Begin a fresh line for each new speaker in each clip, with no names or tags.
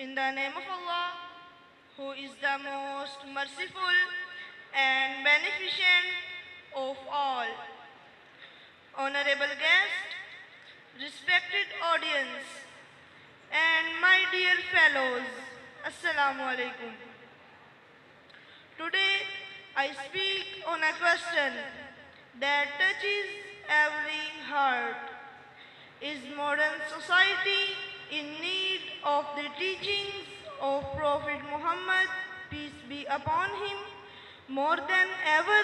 In the name of Allah, who is the most merciful and beneficent of all. Honorable guest, respected audience, and my dear fellows, Assalamu alaikum. Today, I speak on a question that touches every heart. Is modern society in need of the teachings of Prophet Muhammad, peace be upon him, more than ever?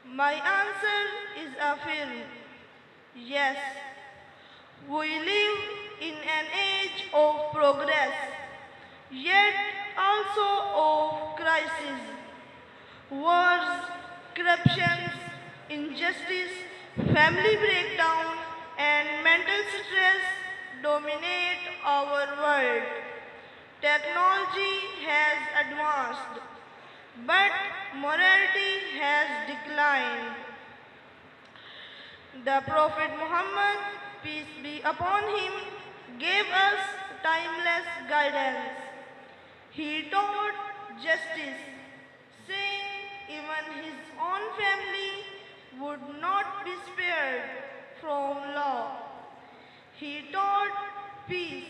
My answer is a firm yes. We live in an age of progress, yet also of crisis. Wars, corruptions, injustice, family breakdown, and mental stress dominate our world. Technology has advanced, but morality has declined. The Prophet Muhammad, peace be upon him, gave us timeless guidance. He taught justice, saying even his own family would not be spared from law. He taught peace,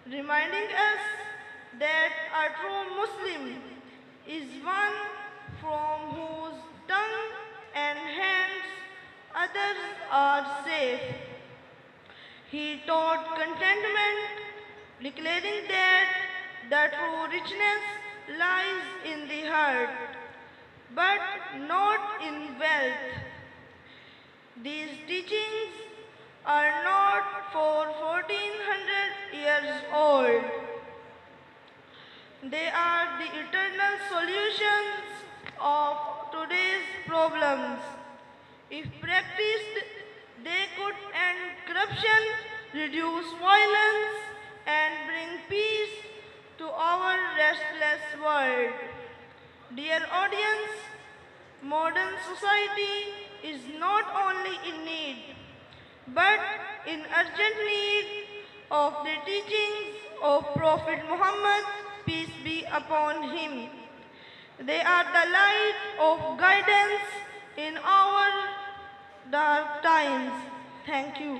reminding us that a true Muslim is one from whose tongue and hands others are safe. He taught contentment, declaring that the true richness lies in the heart, but not in wealth. These teachings are not for 1400 years old. They are the eternal solutions of today's problems. If practiced, they could end corruption, reduce violence, and bring peace to our restless world. Dear audience, modern society is not only in need, but in urgent need of the teachings of Prophet Muhammad, peace be upon him. They are the light of guidance in our dark times. Thank you.